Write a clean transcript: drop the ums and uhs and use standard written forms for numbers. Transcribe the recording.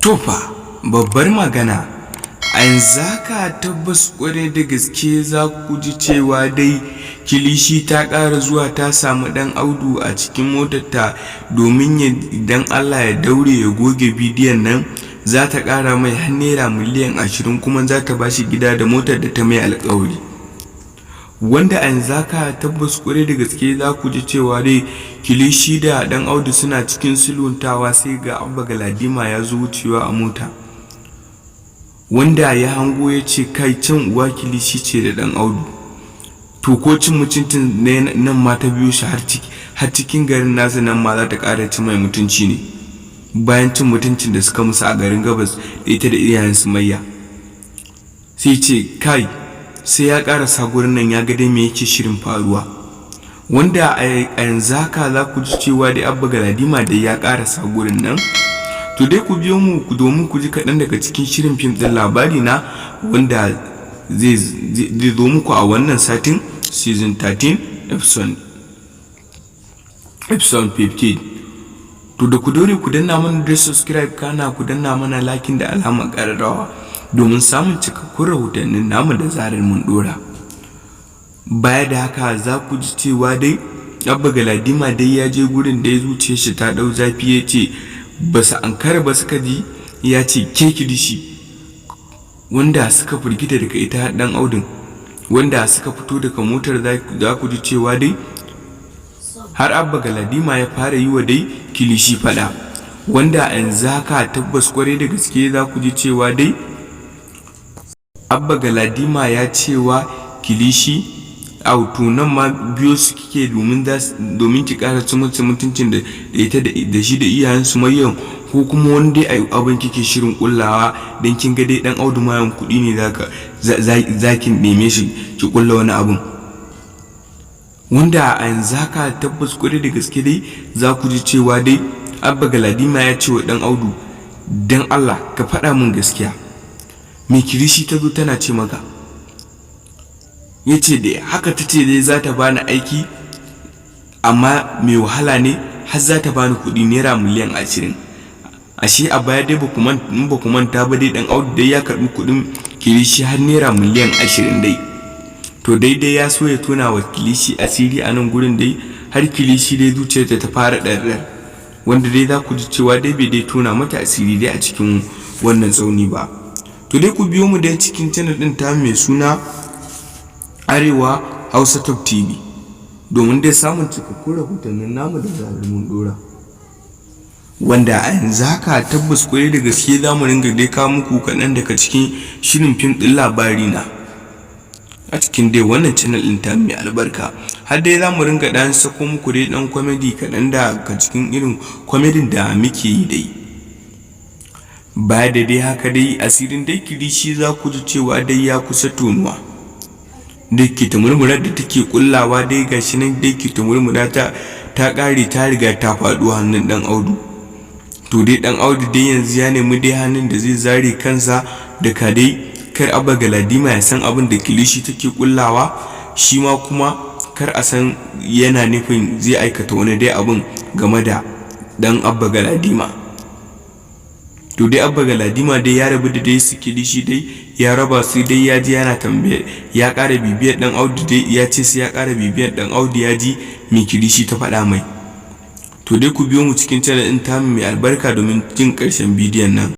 Tofa babbar magana a yanzu haka tabbas kware da gaske za ku ji cewa dai kilishi ta ƙara zuwa ta samu ɗan Audu a cikin motarta domin idan Allah ya daure ya goge bidiyon nan za ta ƙara mai har naira miliyan 20 kuma za ta bashi gida da motar da ta mai alƙawari. Wanda a yanzu haka tabbas kware da gaske za ku ji cewa dai kilishi da ɗan Audu suna cikin sulhuntawa sai ga Abba Galadima ya zo wucewa a mota, wanda ya hango ya ce kai can uwa kilishi ce da ɗan Audu. To ko cin mutuncin nan ma ta biyo shi har cikin garin nasa nan ma za ta ƙara ci mai mutunci ne, bayan cin mutuncin da suka musu a garin Gabas da ita da iyayen Sumayya. Sai ce kai sai ya ƙarasa gurin nan ya ga dai me yake shirin faruwa, wanda a yanzu haka za ku ji cewa dai Abba Galadima dai ya ƙarasa gurin nan. To dai ku biyo mu domin ku ji kaɗan daga cikin shirin fim ɗin labari na wanda zai zo muku a wannan satin, season 13 episode 15. To da ku dore ku danna mana da subscribe kana ku danna mana lakin da alamar ƙararrawa domin samun cikakkun rahotannin namu da zarar mun dora. Baya da haka za ku ji cewa dai Abba Galadima dai ya je gurin da ya zuciya shi ta ɗau zafi, ya ce ba su ankara ba suka ji ya ce ke kilishi, wanda suka firgita daga ita ɗan Audun, wanda suka fito daga motar za ku ji cewa dai har Abba Galadima ya fara yi wa dai kilishi fada, wanda a yanzu haka tabbas kwarai da gaske za ku ji cewa dai Abba Galadima ya cewa kilishi auto nan ma biyo su kike domin ki ƙara mutuncin da ita da shi da iyayen Sumayya, ko kuma wani dai abin kike shirin kullawa dan kin ga dai dan Audu mayan kuɗi ne zaki neme shi ki kulla wani abun. Wanda a yanzu haka tabbas kwarai da gaske dai za ku ji cewa dai Abba Galadima ya ce wa dan Audu dan Allah ka faɗa min gaskiya, me kilishi ta zo tana ce maka? Ya ce dai haka ta ce dai za ta bani aiki amma mai wahala ne, har za ta bani kuɗi naira miliyan 20. Ashe a baya dai ba ku manta ba dai dan Audu dai ya karɓi kuɗin kilishi har naira miliyan 20 dai. To daidai ya so ya tona wa kilishi asiri a nan gurin dai har kilishi dai zuciyarta ta fara ɗarɗar, wanda dai za ku ji cewa dai bai dai tona mata asiri dai a cikin wannan tsauni ba. To dai ku biyo mu dai cikin channel ɗin ta mai suna Arewa Hausa Top TV domin dai samun cikakkun rahotannin namu da zarar mun dora. Wanda a yanzu haka tabbas kwarai da gaske za mu ringa dai kawo muku kaɗan daga cikin shirin fim ɗin labari na a cikin dai wannan channel ɗin ta mai albarka. Har dai za mu ringa ɗan sako muku dai ɗan comedy kaɗan daga cikin irin comedy da muke yi dai. Baya da dai haka dai asirin dai kilishi za ku ji cewa dai ya kusa tonuwa. Dai ta murmura da take kullawa dai gashi nan dai ta murmura ta ƙare ta riga ta faɗo hannun ɗan Audu. To dai ɗan Audu dai yanzu ya nemi dai hannun da zai zare kansa daga dai kar Abba Galadima ya san abin da kilishi take kullawa, shi ma kuma kar a san yana nufin zai aikata wani dai abin game da ɗan Abba Galadima. To dai Abba Galadima dai ya rabu da dai su kilishi dai ya raba su dai ya ji yana tambaye ya ƙara bibiyar ɗan Audu dai ya ce sai ya ƙara bibiyar ɗan Audu ya ji me kilishi ta faɗa mai. To dai ku biyo mu cikin channel ɗin tamu mai albarka domin jin ƙarshen bidiyon nan.